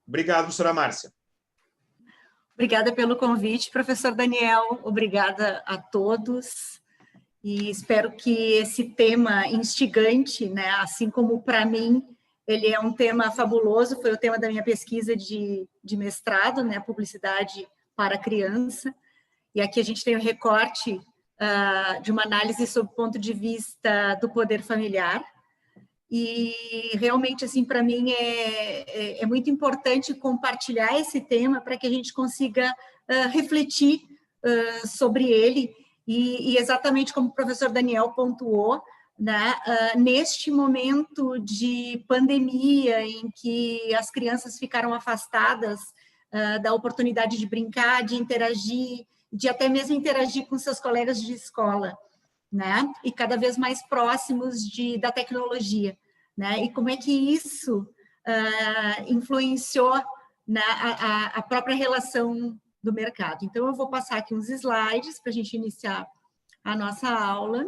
Obrigado, professora Márcia. Obrigada pelo convite, professor Daniel. Obrigada a todos. E espero que esse tema instigante, né, assim como para mim, ele é um tema fabuloso, foi o tema da minha pesquisa de mestrado, né, publicidade para criança. E aqui a gente tem o recorte de uma análise sob o ponto de vista do poder familiar. E realmente, assim, para mim é muito importante compartilhar esse tema para que a gente consiga refletir sobre ele e exatamente como o professor Daniel pontuou, né, neste momento de pandemia em que as crianças ficaram afastadas da oportunidade de brincar, de interagir, de até mesmo interagir com seus colegas de escola, né? E cada vez mais próximos da tecnologia, né? E como é que isso influenciou, né, a própria relação do mercado. Então, eu vou passar aqui uns slides para a gente iniciar a nossa aula.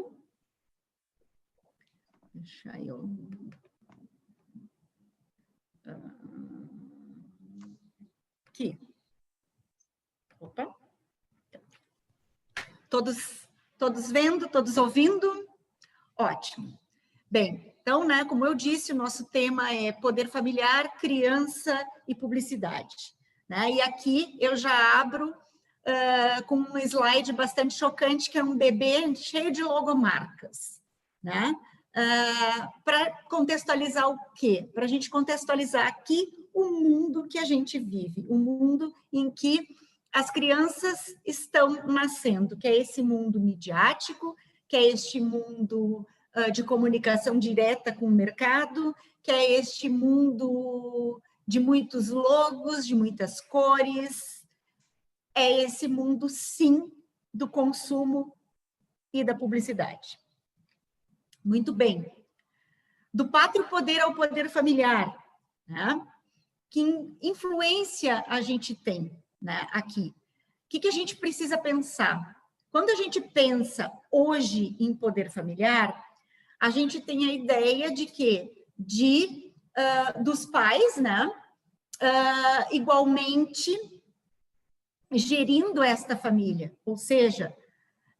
Deixa eu... Aqui. Opa. Todos vendo, todos ouvindo? Ótimo. Bem, então, né, como eu disse, o nosso tema é poder familiar, criança e publicidade, né? E aqui eu já abro com um slide bastante chocante, que é um bebê cheio de logomarcas, né? Para contextualizar o quê? Para a gente contextualizar aqui o mundo que a gente vive, o mundo em que as crianças estão nascendo, que é esse mundo midiático, que é este mundo de comunicação direta com o mercado, que é este mundo de muitos logos, de muitas cores, é esse mundo, sim, do consumo e da publicidade. Muito bem. Do pátrio poder ao poder familiar, né? Que influência a gente tem, né, aqui? O que a gente precisa pensar? Quando a gente pensa hoje em poder familiar, a gente tem a ideia de que dos pais, né, igualmente gerindo esta família, ou seja,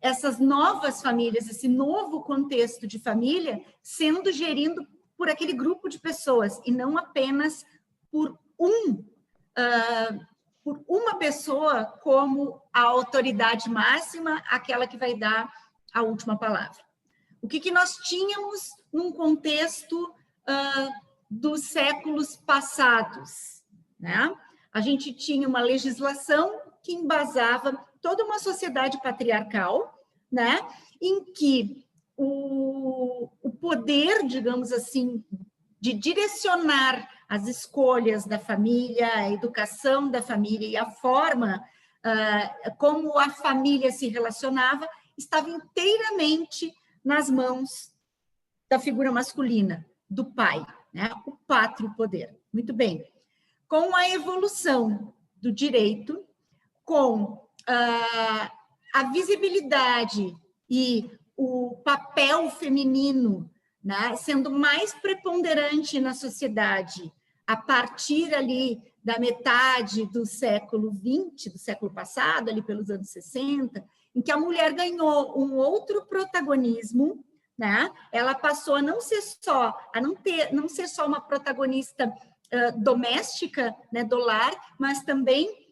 essas novas famílias, esse novo contexto de família sendo gerido por aquele grupo de pessoas e não apenas por uma pessoa como a autoridade máxima, aquela que vai dar a última palavra. O que nós tínhamos num contexto dos séculos passados, né? A gente tinha uma legislação que embasava toda uma sociedade patriarcal, né? Em que o poder, digamos assim, de direcionar as escolhas da família, a educação da família e a forma como a família se relacionava, estava inteiramente nas mãos da figura masculina, do pai, né? O pátrio poder. Muito bem. Com a evolução do direito, com a visibilidade e o papel feminino, né, sendo mais preponderante na sociedade a partir ali da metade do século XX, do século passado, ali pelos anos 60, em que a mulher ganhou um outro protagonismo, né? Ela passou a não ser só uma protagonista doméstica, né, do lar, mas também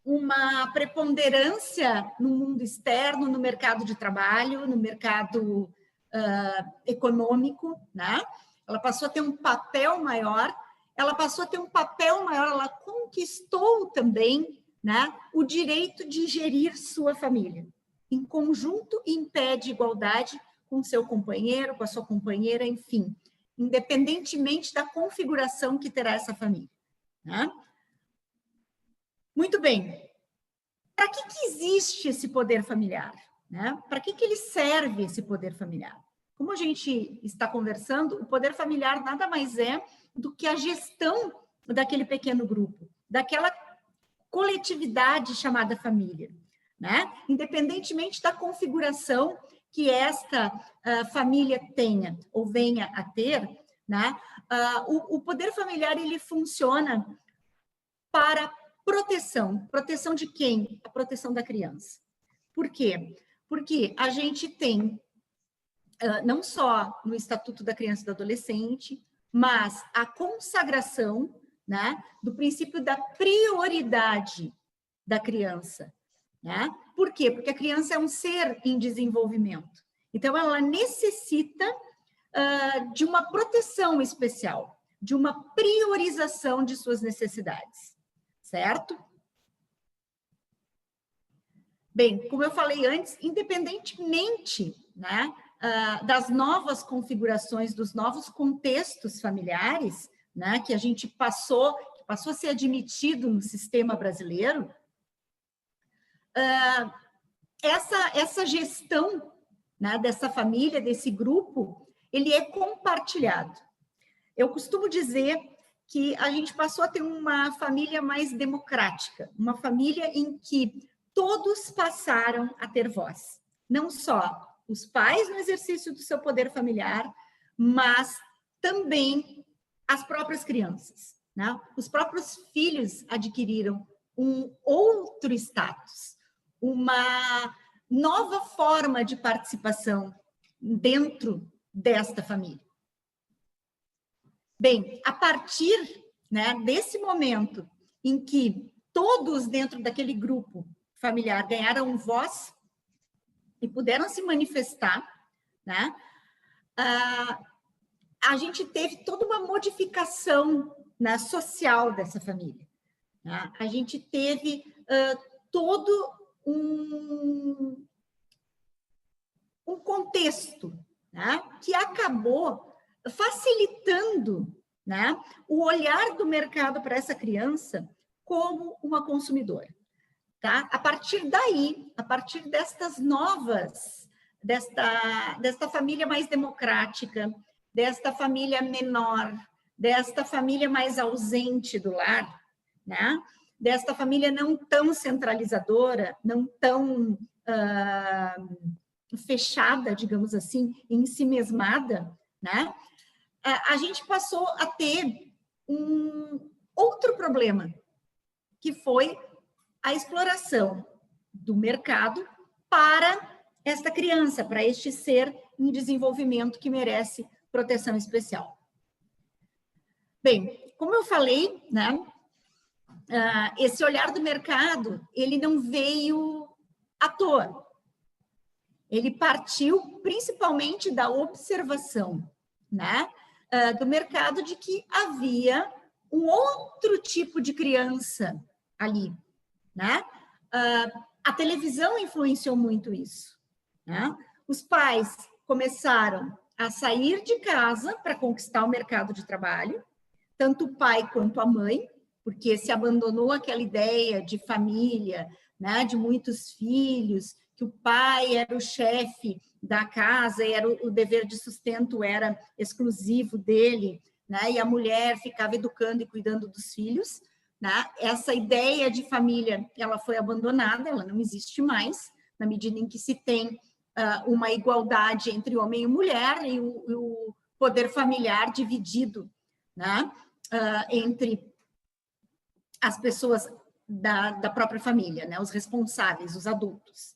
uma preponderância no mundo externo, no mercado de trabalho, no mercado econômico, né? Ela passou a ter um papel maior, ela conquistou também, né, o direito de gerir sua família, em conjunto e em pé de igualdade com seu companheiro, com a sua companheira, enfim, independentemente da configuração que terá essa família, né? Muito bem. Para que existe esse poder familiar, né? Para que ele serve, esse poder familiar? Como a gente está conversando, o poder familiar nada mais é do que a gestão daquele pequeno grupo, daquela coletividade chamada família, né? Independentemente da configuração que esta família tenha ou venha a ter, né? O poder familiar, ele funciona para proteção. Proteção de quem? A proteção da criança. Por quê? Porque a gente tem, não só no Estatuto da Criança e do Adolescente, mas a consagração, né, do princípio da prioridade da criança. Né? Por quê? Porque a criança é um ser em desenvolvimento. Então, ela necessita de uma proteção especial, de uma priorização de suas necessidades, certo? Bem, como eu falei antes, independentemente, né, das novas configurações, dos novos contextos familiares, né, que a gente passou a ser admitido no sistema brasileiro, essa gestão, né, dessa família, desse grupo, ele é compartilhado. Eu costumo dizer que a gente passou a ter uma família mais democrática, uma família em que todos passaram a ter voz. Não só os pais no exercício do seu poder familiar, mas também as próprias crianças, né? Os próprios filhos adquiriram um outro status, uma nova forma de participação dentro desta família. Bem, a partir, né, desse momento em que todos dentro daquele grupo familiar ganharam voz e puderam se manifestar, né, a gente teve toda uma modificação, né, social dessa família. Né? A gente teve todo um contexto, né, que acabou facilitando, né, o olhar do mercado para essa criança como uma consumidora. Tá? A partir daí, a partir destas novas, desta família mais democrática, desta família menor, desta família mais ausente do lar, né? Desta família não tão centralizadora, não tão fechada, digamos assim, em si mesmada, né? A gente passou a ter um outro problema, que foi a exploração do mercado para esta criança, para este ser em desenvolvimento que merece proteção especial. Bem, como eu falei, né, esse olhar do mercado, ele não veio à toa. Ele partiu principalmente da observação, né, do mercado de que havia um outro tipo de criança ali, né? A televisão influenciou muito isso, né? Os pais começaram a sair de casa para conquistar o mercado de trabalho, tanto o pai quanto a mãe, porque se abandonou aquela ideia de família, né, de muitos filhos, que o pai era o chefe da casa, era o dever de sustento era exclusivo dele, né, e a mulher ficava educando e cuidando dos filhos, né? Essa ideia de família, ela foi abandonada, ela não existe mais, na medida em que se tem uma igualdade entre homem e mulher e o poder familiar dividido, né, entre as pessoas da própria família, né, os responsáveis, os adultos.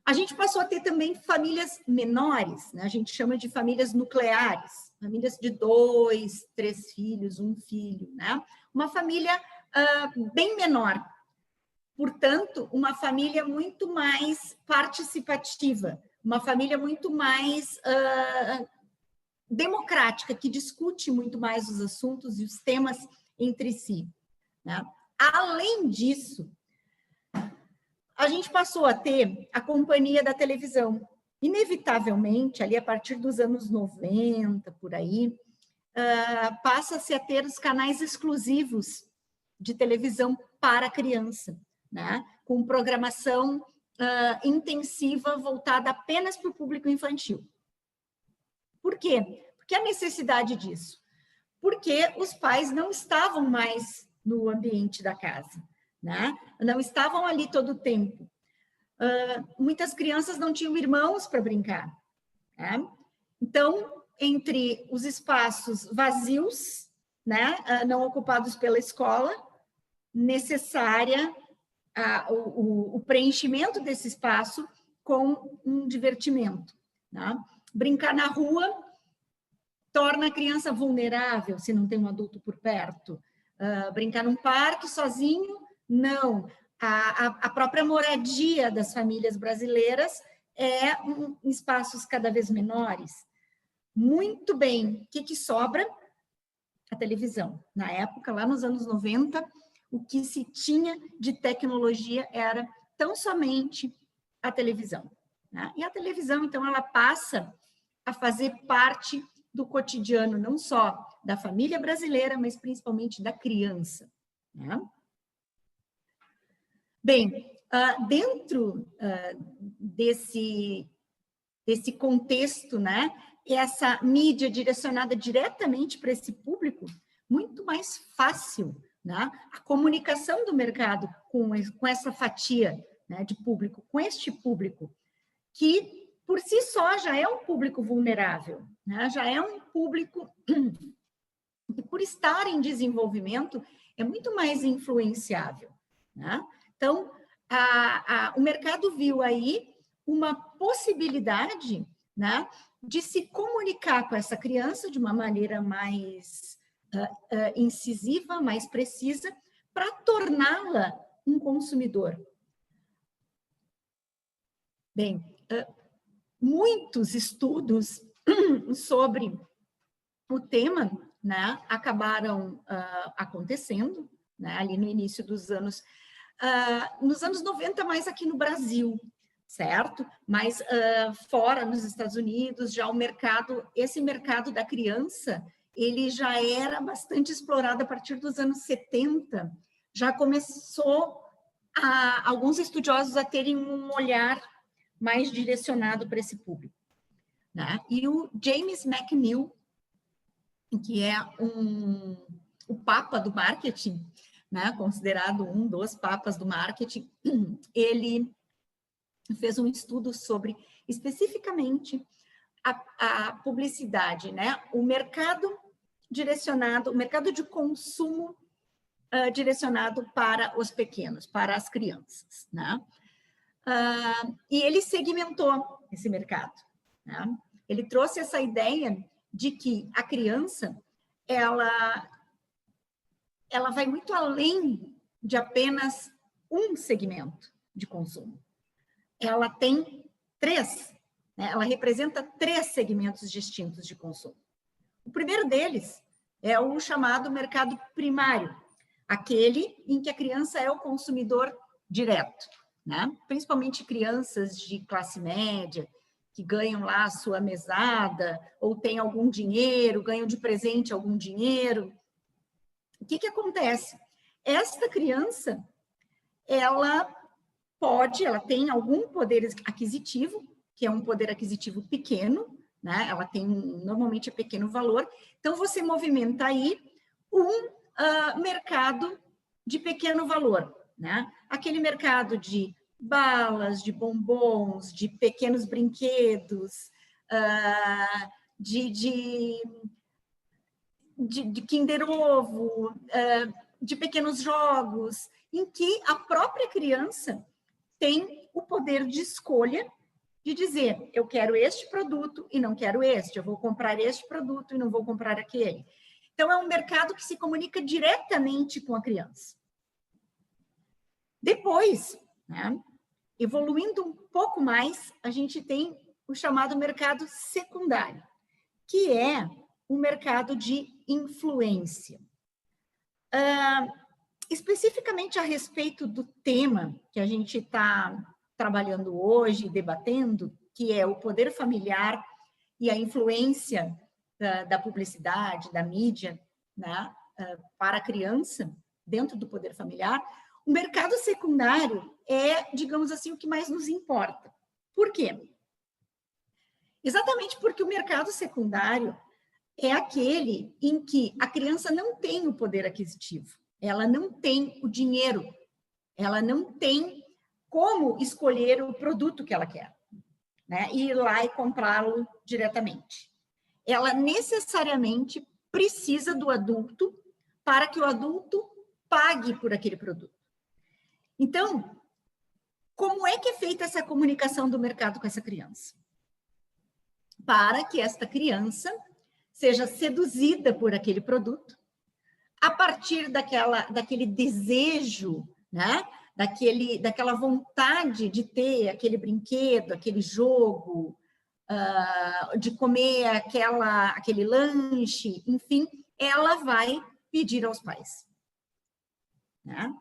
A gente passou a ter também famílias menores, né? A gente chama de famílias nucleares, famílias de 2, 3 filhos, 1 filho, né? Uma família bem menor, portanto, uma família muito mais participativa, uma família muito mais democrática, que discute muito mais os assuntos e os temas entre si, né? Além disso, a gente passou a ter a companhia da televisão. Inevitavelmente, ali a partir dos anos 90, por aí, passa-se a ter os canais exclusivos de televisão para a criança, né? Com programação intensiva voltada apenas para o público infantil. Por quê? Porque a necessidade disso? Porque os pais não estavam mais no ambiente da casa, né? Não estavam ali todo o tempo. Muitas crianças não tinham irmãos para brincar, né? Então, entre os espaços vazios, né, não ocupados pela escola, necessária o preenchimento desse espaço com um divertimento. Né? Brincar na rua torna a criança vulnerável se não tem um adulto por perto. Brincar num parque sozinho, não. A própria moradia das famílias brasileiras é em espaços cada vez menores. Muito bem, o que sobra? A televisão. Na época, lá nos anos 90, o que se tinha de tecnologia era tão somente a televisão. Né? E a televisão, então, ela passa a fazer parte do cotidiano, não só da família brasileira, mas principalmente da criança. Né? Bem, dentro desse contexto, né, essa mídia direcionada diretamente para esse público, muito mais fácil, né, a comunicação do mercado com essa fatia, né, de público, com este público, que por si só já é um público vulnerável, né, já é um público que, por estar em desenvolvimento, é muito mais influenciável. Né? Então, o mercado viu aí uma possibilidade, né, de se comunicar com essa criança de uma maneira mais incisiva, mais precisa, para torná-la um consumidor. Bem, muitos estudos sobre o tema, né, acabaram acontecendo, né, ali no início dos anos, nos anos 90, mais aqui no Brasil, certo? Mas fora, nos Estados Unidos, já esse mercado da criança, ele já era bastante explorado a partir dos anos 70, já começou alguns estudiosos a terem um olhar mais direcionado para esse público. Né? E o James McNeill, que é o papa do marketing, né? Considerado um dos papas do marketing, ele fez um estudo sobre, especificamente, a publicidade, né? O mercado direcionado, o mercado de consumo direcionado para os pequenos, para as crianças, né? E ele segmentou esse mercado, né? Ele trouxe essa ideia de que a criança, ela vai muito além de apenas um segmento de consumo. Ela tem 3, né? Ela representa 3 segmentos distintos de consumo. O primeiro deles é o chamado mercado primário, aquele em que a criança é o consumidor direto, né? Principalmente crianças de classe média, que ganham lá a sua mesada, ou têm algum dinheiro, ganham de presente algum dinheiro. O que acontece? Esta criança, ela tem algum poder aquisitivo, que é um poder aquisitivo pequeno, né? Ela tem, normalmente, pequeno valor. Então, você movimenta aí um mercado de pequeno valor, né? Aquele mercado de balas, de bombons, de pequenos brinquedos, de Kinder Ovo, de pequenos jogos, em que a própria criança tem o poder de escolha de dizer, eu quero este produto e não quero este, eu vou comprar este produto e não vou comprar aquele. Então, é um mercado que se comunica diretamente com a criança. Depois, né, evoluindo um pouco mais, a gente tem o chamado mercado secundário, que é o mercado de influência. Especificamente a respeito do tema que a gente está trabalhando hoje, debatendo, que é o poder familiar e a influência da publicidade, da mídia, né, para a criança, dentro do poder familiar, o mercado secundário é, digamos assim, o que mais nos importa. Por quê? Exatamente porque o mercado secundário é aquele em que a criança não tem o poder aquisitivo, ela não tem o dinheiro, ela não tem como escolher o produto que ela quer, né? E ir lá e comprá-lo diretamente. Ela necessariamente precisa do adulto para que o adulto pague por aquele produto. Então, como é que é feita essa comunicação do mercado com essa criança? Para que esta criança seja seduzida por aquele produto, a partir daquele desejo, né? Daquela vontade de ter aquele brinquedo, aquele jogo, de comer aquele lanche, enfim, ela vai pedir aos pais, né?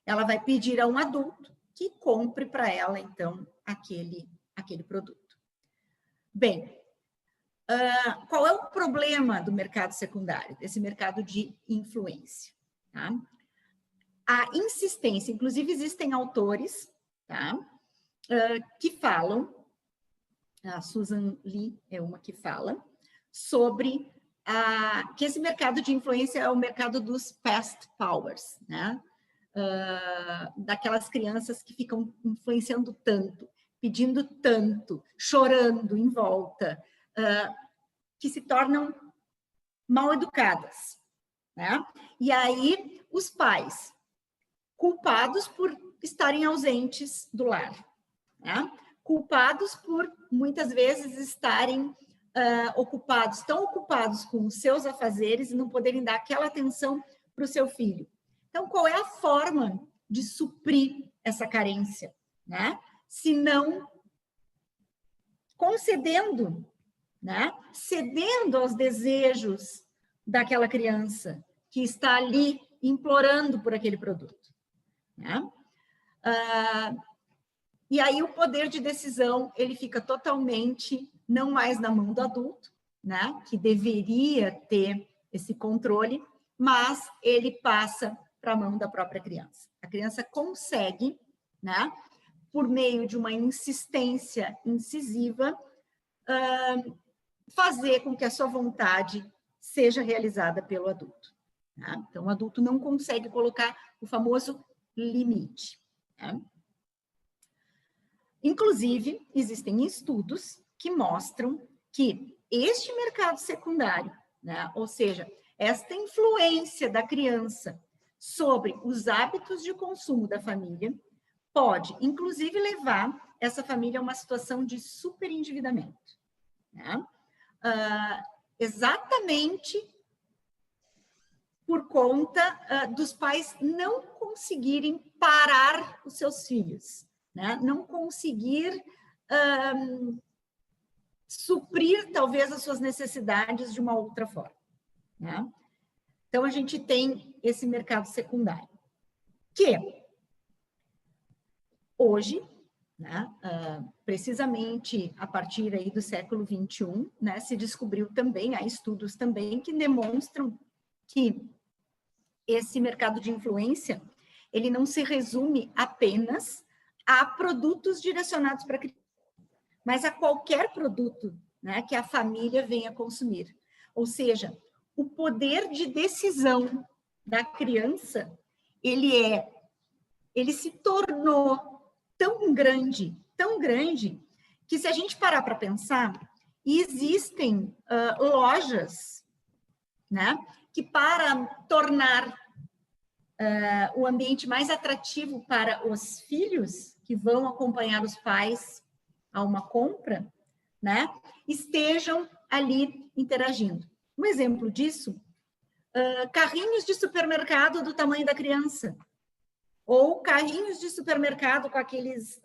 Ela vai pedir a um adulto que compre para ela, então, aquele produto. Bem, qual é o problema do mercado secundário, desse mercado de influência? Tá? A insistência, inclusive existem autores, tá? Que falam, a Susan Lee é uma que fala, sobre que esse mercado de influência é o mercado dos past powers, né? Daquelas crianças que ficam influenciando tanto, pedindo tanto, chorando em volta, que se tornam mal educadas, né? E aí os pais, culpados por estarem ausentes do lar, né? Culpados por muitas vezes estarem tão ocupados com os seus afazeres e não poderem dar aquela atenção para o seu filho. Então, qual é a forma de suprir essa carência, né? Se não concedendo, né? Cedendo aos desejos daquela criança que está ali implorando por aquele produto, né? E aí o poder de decisão ele fica totalmente não mais na mão do adulto, né? Que deveria ter esse controle, mas ele passa para a mão da própria criança. A criança consegue, né? Por meio de uma insistência incisiva, fazer com que a sua vontade seja realizada pelo adulto. Tá? Então, o adulto não consegue colocar o famoso limite. Tá? Inclusive, existem estudos que mostram que este mercado secundário, né, ou seja, esta influência da criança sobre os hábitos de consumo da família, pode, inclusive, levar essa família a uma situação de superendividamento. Né? Exatamente por conta dos pais não conseguirem parar os seus filhos, né? Não conseguir suprir, talvez, as suas necessidades de uma outra forma. Né? Então, a gente tem esse mercado secundário, que hoje, né, precisamente a partir aí do século XXI, né, se descobriu também, há estudos também que demonstram que esse mercado de influência, ele não se resume apenas a produtos direcionados para criança, mas a qualquer produto, né, que a família venha consumir. Ou seja, o poder de decisão da criança, ele se tornou tão grande, que se a gente parar para pensar, existem lojas, né, que para tornar o ambiente mais atrativo para os filhos que vão acompanhar os pais a uma compra, né, estejam ali interagindo. Um exemplo disso, carrinhos de supermercado do tamanho da criança, ou carrinhos de supermercado com aqueles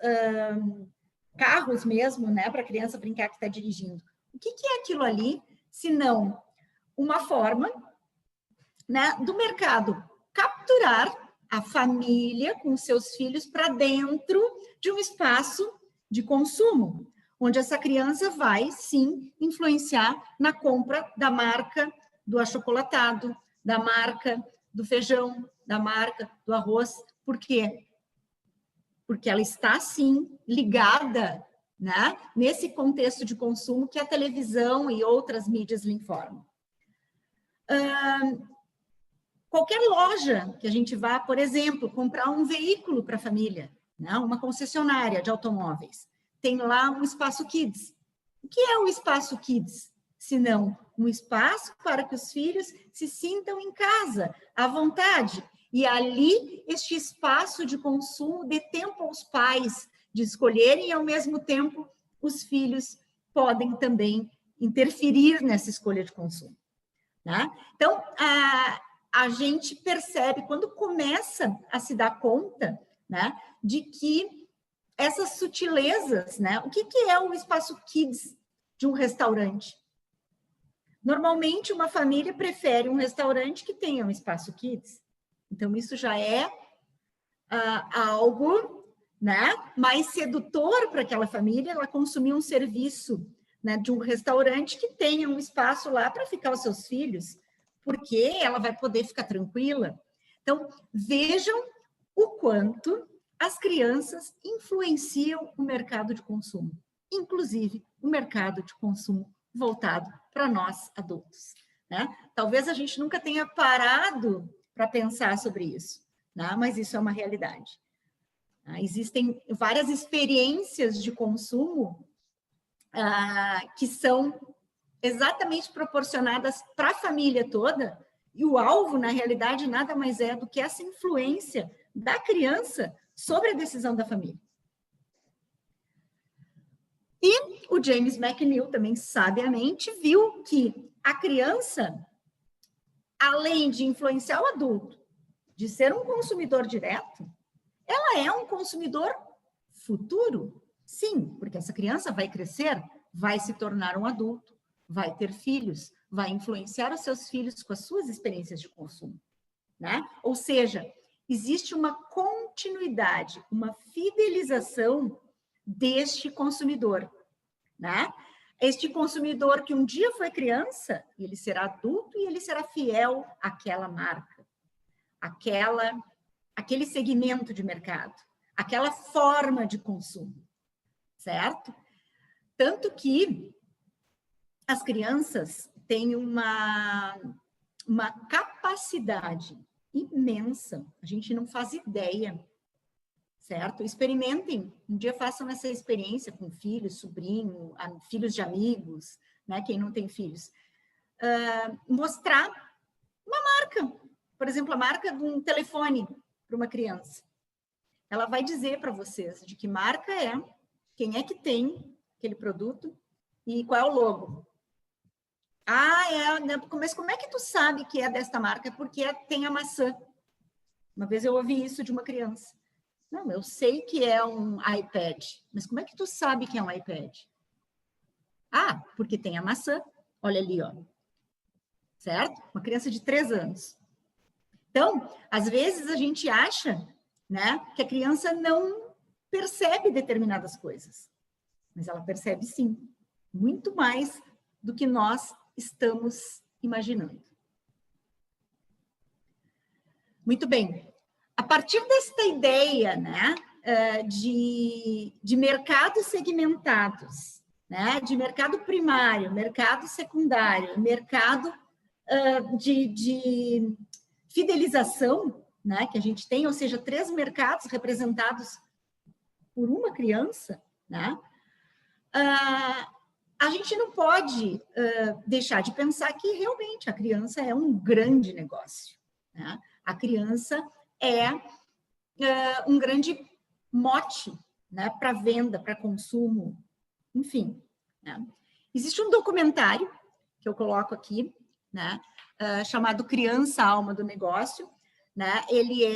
carros mesmo, né, para a criança brincar que está dirigindo. O que é aquilo ali, se não uma forma, né, do mercado capturar a família com seus filhos para dentro de um espaço de consumo, onde essa criança vai, sim, influenciar na compra da marca do achocolatado, da marca do feijão, da marca do arroz. Por quê? Porque ela está, sim, ligada, né, nesse contexto de consumo que a televisão e outras mídias lhe informam. Qualquer loja que a gente vá, por exemplo, comprar um veículo para a família, né, uma concessionária de automóveis, tem lá um espaço Kids. O que é o espaço Kids? Se não um espaço para que os filhos se sintam em casa, à vontade, E ali, este espaço de consumo dê tempo aos pais de escolherem e, ao mesmo tempo, os filhos podem também interferir nessa escolha de consumo. Né? Então, a gente percebe, quando começa a se dar conta, né, de que essas sutilezas, né, o que é o espaço kids de um restaurante? Normalmente, uma família prefere um restaurante que tenha um espaço kids. Então, isso já é algo, né, mais sedutor para aquela família, ela consumir um serviço, né, de um restaurante que tenha um espaço lá para ficar os seus filhos, porque ela vai poder ficar tranquila. Então, vejam o quanto as crianças influenciam o mercado de consumo, inclusive o mercado de consumo voltado para nós adultos, né? Talvez a gente nunca tenha parado para pensar sobre isso, né? Mas isso é uma realidade. Existem várias experiências de consumo que são exatamente proporcionadas para a família toda, e o alvo, na realidade, nada mais é do que essa influência da criança sobre a decisão da família. E o James McNeill também, sabiamente, viu que a criança, além de influenciar o adulto, de ser um consumidor direto, ela é um consumidor futuro. Sim, porque essa criança vai crescer, vai se tornar um adulto, vai ter filhos, vai influenciar os seus filhos com as suas experiências de consumo, né? Ou seja, existe uma continuidade, uma fidelização deste consumidor, né? Este consumidor que um dia foi criança, ele será adulto e ele será fiel àquela marca, aquele segmento de mercado, aquela forma de consumo, certo? Tanto que as crianças têm uma capacidade imensa, a gente não faz ideia, certo? Experimentem, um dia façam essa experiência com filhos, sobrinho, filhos de amigos, né? Quem não tem filhos. Mostrar uma marca, por exemplo, a marca de um telefone para uma criança. Ela vai dizer para vocês de que marca é, quem é que tem aquele produto e qual é o logo. Mas como é que tu sabe que é desta marca? Porque tem a maçã. Uma vez eu ouvi isso de uma criança. Não, eu sei que é um iPad, mas como é que tu sabe que é um iPad? Porque tem a maçã. Olha ali, ó. Certo? Uma criança de 3 anos. Então, às vezes a gente acha, né, que a criança não percebe determinadas coisas, mas ela percebe sim, muito mais do que nós estamos imaginando. Muito bem. A partir desta ideia, né, de mercados segmentados, né, de mercado primário, mercado secundário, mercado de fidelização, né, que a gente tem, ou seja, 3 mercados representados por uma criança, né, a gente não pode deixar de pensar que realmente a criança é um grande negócio, né? A criança é um grande mote, né, para venda, para consumo, enfim. Né? Existe um documentário que eu coloco aqui, né, chamado Criança, Alma do Negócio. Né? Ele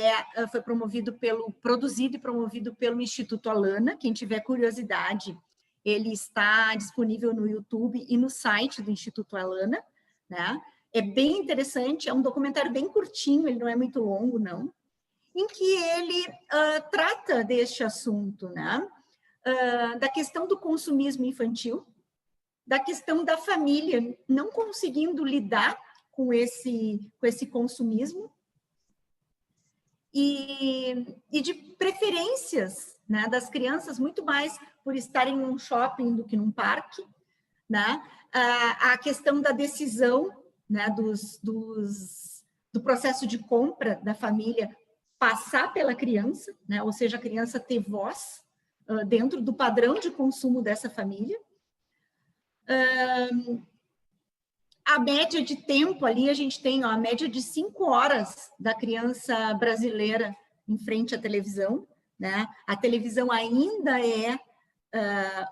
foi produzido e promovido pelo Instituto Alana. Quem tiver curiosidade, ele está disponível no YouTube e no site do Instituto Alana. Né? É bem interessante, é um documentário bem curtinho, ele não é muito longo, não, em que ele trata deste assunto, né? Da questão do consumismo infantil, da questão da família não conseguindo lidar com esse consumismo, e de preferências, né, das crianças, muito mais por estarem num shopping do que num parque, né? A questão da decisão, né, do processo de compra da família passar pela criança, né? Ou seja, a criança ter voz dentro do padrão de consumo dessa família. A média de tempo ali, a gente tem a média de 5 horas da criança brasileira em frente à televisão, né? A televisão ainda é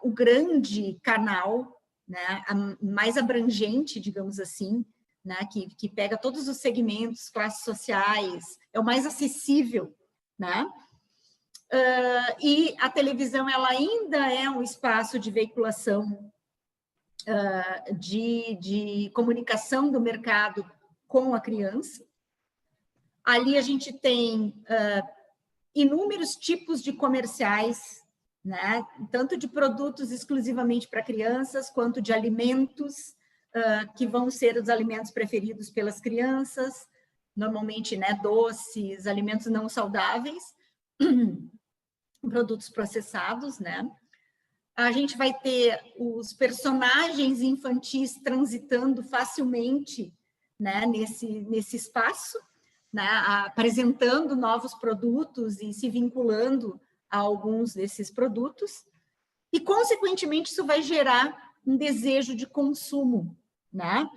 o grande canal, né? Mais abrangente, digamos assim, né? Que pega todos os segmentos, classes sociais, é o mais acessível, né? E a televisão ela ainda é um espaço de veiculação de comunicação do mercado com a criança. Ali a gente tem inúmeros tipos de comerciais, né? Tanto de produtos exclusivamente para crianças, quanto de alimentos, que vão ser os alimentos preferidos pelas crianças, normalmente, né, doces, alimentos não saudáveis, produtos processados, né? A gente vai ter os personagens infantis transitando facilmente, né, nesse espaço, né, apresentando novos produtos e se vinculando a alguns desses produtos, e, consequentemente, isso vai gerar um desejo de consumo, né,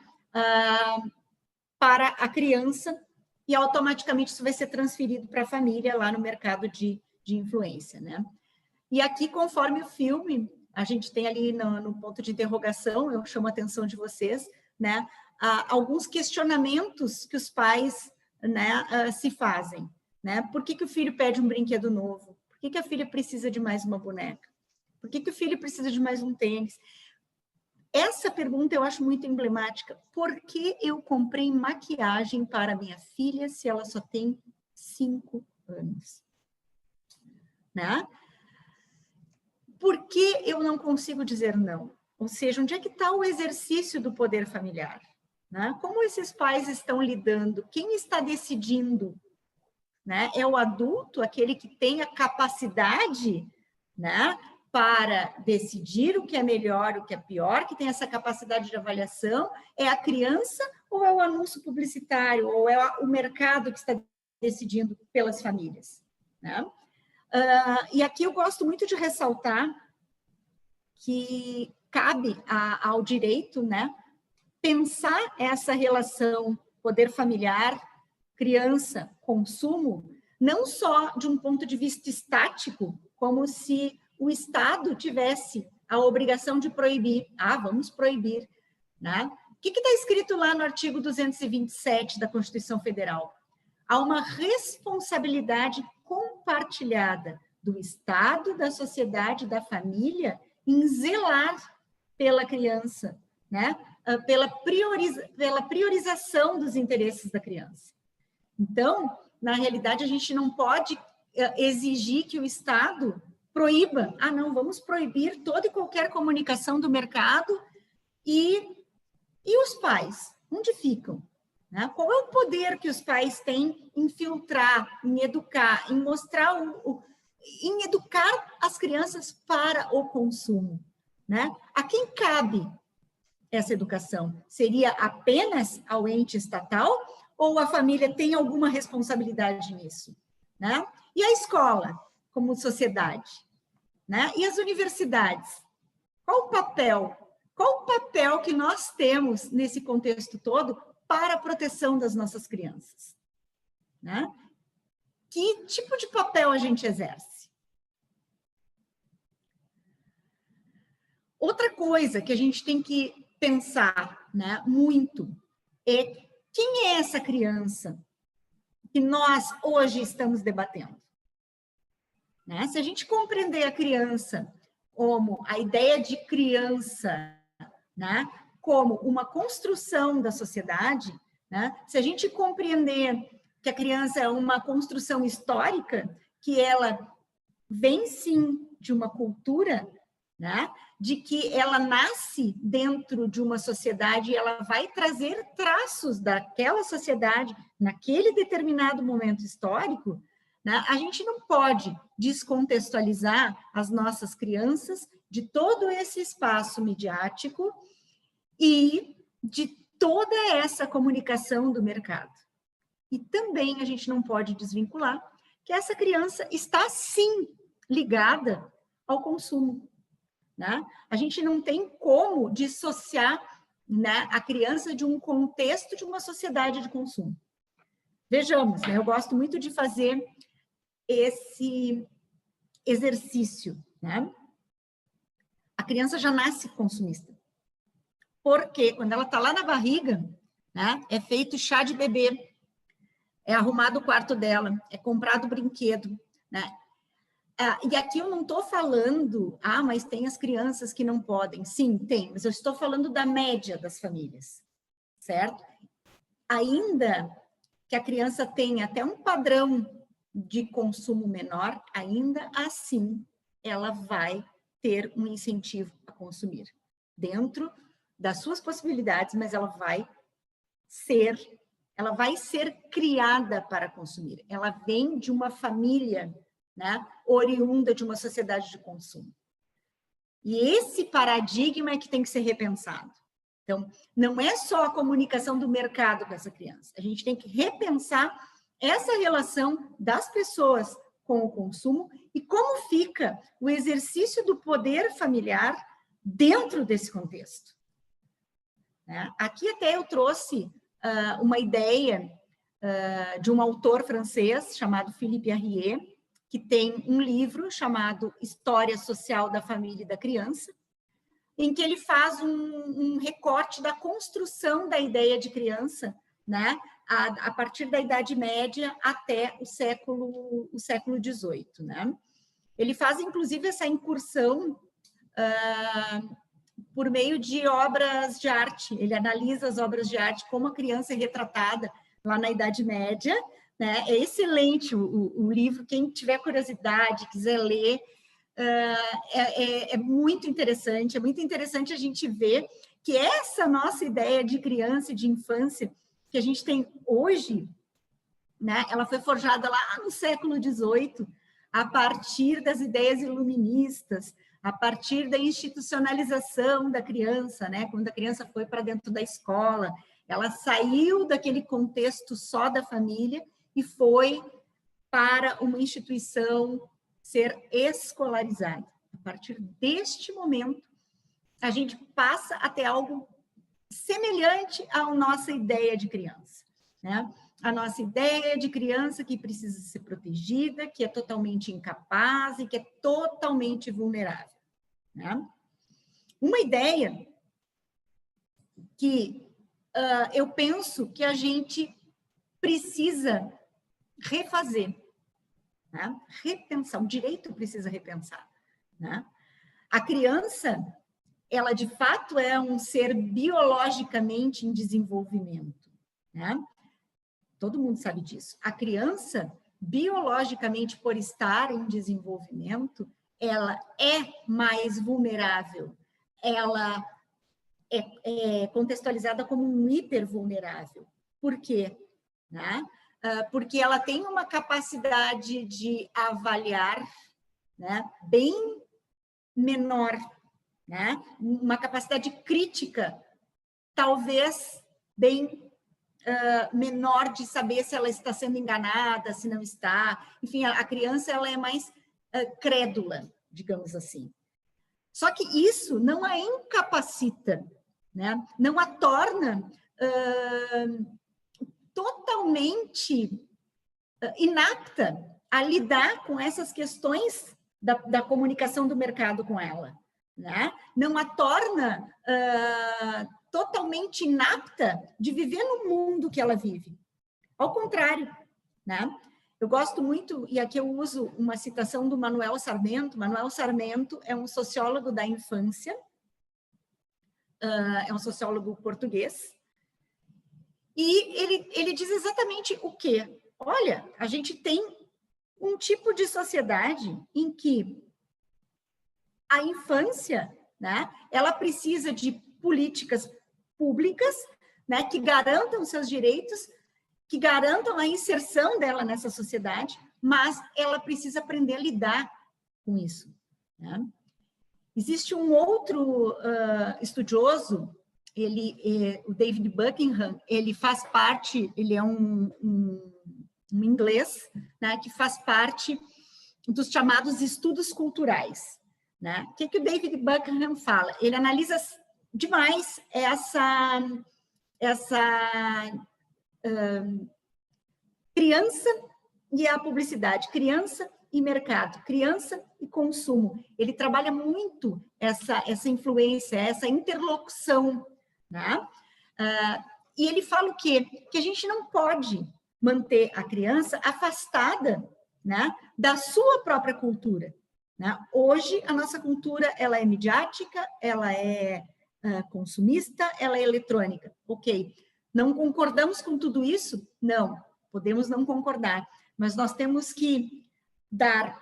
para a criança, e automaticamente isso vai ser transferido para a família lá no mercado de influência, né? E aqui, conforme o filme, a gente tem ali no ponto de interrogação, eu chamo a atenção de vocês, né, alguns questionamentos que os pais, né, se fazem, né? Por que o filho pede um brinquedo novo? Por que a filha precisa de mais uma boneca? Por que o filho precisa de mais um tênis? Essa pergunta eu acho muito emblemática. Por que eu comprei maquiagem para minha filha se ela só tem 5 anos? Né? Por que eu não consigo dizer não? Ou seja, onde é que está o exercício do poder familiar? Né? Como esses pais estão lidando? Quem está decidindo? Né? É o adulto, aquele que tem a capacidade, né, para decidir o que é melhor, o que é pior, que tem essa capacidade de avaliação? É a criança ou é o anúncio publicitário? Ou é o mercado que está decidindo pelas famílias? Né? E aqui eu gosto muito de ressaltar que cabe ao direito, né, pensar essa relação poder familiar, criança, consumo, não só de um ponto de vista estático, como se o Estado tivesse a obrigação de proibir. Vamos proibir. Né? O que está escrito lá no artigo 227 da Constituição Federal? Há uma responsabilidade compartilhada do Estado, da sociedade, da família, em zelar pela criança, né? Pela priorização dos interesses da criança. Então, na realidade, a gente não pode exigir que o Estado proíba. Não, vamos proibir toda e qualquer comunicação do mercado e os pais? Onde ficam? Né? Qual é o poder que os pais têm em filtrar, em educar, em mostrar, em educar as crianças para o consumo? Né? A quem cabe essa educação? Seria apenas ao ente estatal ou a família tem alguma responsabilidade nisso? Né? E a escola, como sociedade? Né? E as universidades? Qual o papel? Qual o papel que nós temos nesse contexto todo para a proteção das nossas crianças? Né? Que tipo de papel a gente exerce? Outra coisa que a gente tem que pensar, né, muito é quem é essa criança que nós hoje estamos debatendo? Né? Se a gente compreender a criança como a ideia de criança, né, como uma construção da sociedade, né? Se a gente compreender que a criança é uma construção histórica, que ela vem sim de uma cultura, né? De que ela nasce dentro de uma sociedade e ela vai trazer traços daquela sociedade naquele determinado momento histórico, né? A gente não pode descontextualizar as nossas crianças de todo esse espaço midiático e de toda essa comunicação do mercado. E também a gente não pode desvincular que essa criança está, sim, ligada ao consumo. Né? A gente não tem como dissociar né, a criança de um contexto de uma sociedade de consumo. Vejamos, né, eu gosto muito de fazer esse exercício, né? A criança já nasce consumista. Porque quando ela está lá na barriga, né, é feito chá de bebê, é arrumado o quarto dela, é comprado brinquedo, né? E aqui eu não estou falando, mas tem as crianças que não podem. Sim, tem, mas eu estou falando da média das famílias, certo? Ainda que a criança tenha até um padrão de consumo menor, ainda assim ela vai ter um incentivo a consumir dentro das suas possibilidades, mas ela vai ser criada para consumir. Ela vem de uma família, né, oriunda de uma sociedade de consumo. E esse paradigma é que tem que ser repensado. Então, não é só a comunicação do mercado com essa criança. A gente tem que repensar essa relação das pessoas com o consumo e como fica o exercício do poder familiar dentro desse contexto. Aqui até eu trouxe uma ideia de um autor francês chamado Philippe Arrier, que tem um livro chamado História Social da Família e da Criança, em que ele faz um recorte da construção da ideia de criança, né, a partir da Idade Média até o século XVIII, né? Ele faz, inclusive, essa incursão por meio de obras de arte. Ele analisa as obras de arte, como a criança é retratada lá na Idade Média, né? É excelente o livro, quem tiver curiosidade, quiser ler, é muito interessante a gente ver que essa nossa ideia de criança e de infância que a gente tem hoje, né, ela foi forjada lá no século XVIII, a partir das ideias iluministas, a partir da institucionalização da criança, né, quando a criança foi para dentro da escola, ela saiu daquele contexto só da família e foi para uma instituição ser escolarizada. A partir deste momento, a gente passa a ter algo semelhante à nossa ideia de criança, né? A nossa ideia de criança que precisa ser protegida, que é totalmente incapaz e que é totalmente vulnerável, né? Uma ideia que eu penso que a gente precisa refazer, né? Repensar, o direito precisa repensar, né? A criança, ela de fato é um ser biologicamente em desenvolvimento, né? Todo mundo sabe disso. A criança, biologicamente, por estar em desenvolvimento, ela é mais vulnerável, ela é contextualizada como um hipervulnerável. Por quê? Né? Porque ela tem uma capacidade de avaliar, né, bem menor, né? Uma capacidade crítica, talvez bem menor, de saber se ela está sendo enganada, se não está. Enfim, a criança ela é mais crédula, digamos assim. Só que isso não a incapacita, né? Não a torna totalmente inapta a lidar com essas questões da comunicação do mercado com ela, né? Não a torna totalmente inapta de viver no mundo que ela vive. Ao contrário, né? Eu gosto muito, e aqui eu uso uma citação do Manuel Sarmento. Manuel Sarmento é um sociólogo da infância, é um sociólogo português, e ele diz exatamente o quê? Olha, a gente tem um tipo de sociedade em que a infância, né, ela precisa de políticas públicas, né, que garantam seus direitos, que garantam a inserção dela nessa sociedade, mas ela precisa aprender a lidar com isso, né? Existe um outro estudioso, o David Buckingham, ele faz parte, ele é um inglês, né, que faz parte dos chamados estudos culturais, né? O que o David Buckingham fala? Ele analisa demais essa criança e a publicidade, criança e mercado, criança e consumo. Ele trabalha muito essa influência, essa interlocução, né? E ele fala o quê? Que a gente não pode manter a criança afastada, né, da sua própria cultura, né? Hoje, a nossa cultura, ela é midiática, ela é consumista, ela é eletrônica. Ok. Não concordamos com tudo isso? Não. Podemos não concordar, mas nós temos que dar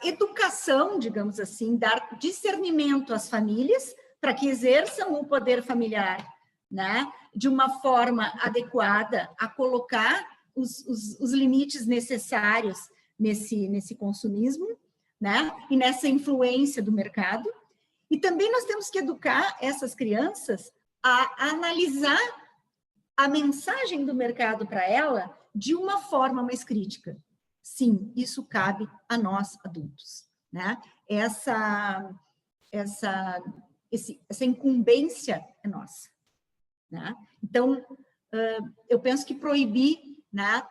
educação, digamos assim, dar discernimento às famílias para que exerçam o poder familiar, né, de uma forma adequada a colocar os limites necessários nesse consumismo, né, e nessa influência do mercado. E também nós temos que educar essas crianças a analisar a mensagem do mercado para ela de uma forma mais crítica. Sim, isso cabe a nós adultos, né? Essa incumbência é nossa, né? Então, eu penso que proibir, né,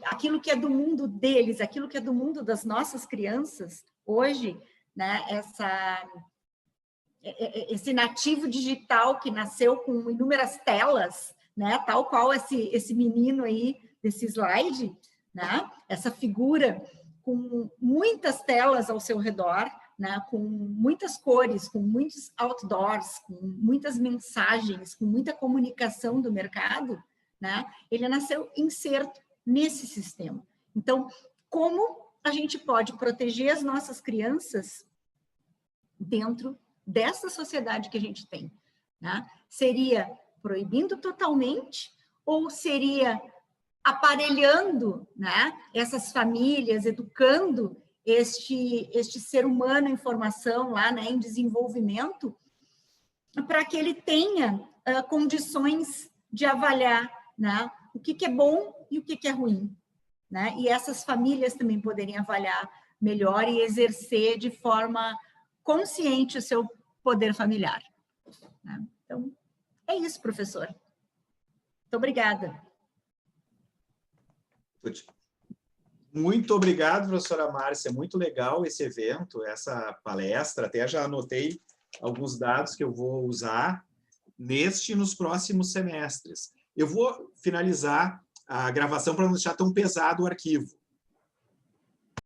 aquilo que é do mundo deles, aquilo que é do mundo das nossas crianças, hoje, né, esse nativo digital que nasceu com inúmeras telas, né, tal qual esse menino aí desse slide, né, essa figura com muitas telas ao seu redor, né, com muitas cores, com muitos outdoors, com muitas mensagens, com muita comunicação do mercado, né, ele nasceu inserto nesse sistema. Então, como a gente pode proteger as nossas crianças dentro dessa sociedade que a gente tem, né? Seria proibindo totalmente ou seria aparelhando, né, essas famílias, educando este ser humano em formação lá, né, em desenvolvimento, para que ele tenha condições de avaliar, né, o que é bom e o que é ruim, né? E essas famílias também poderem avaliar melhor e exercer de forma consciente o seu poder familiar, né? Então, é isso, professor. Muito obrigada. Muito obrigado, professora Márcia. Muito legal esse evento, essa palestra. Até já anotei alguns dados que eu vou usar neste e nos próximos semestres. Eu vou finalizar a gravação para não deixar tão pesado o arquivo.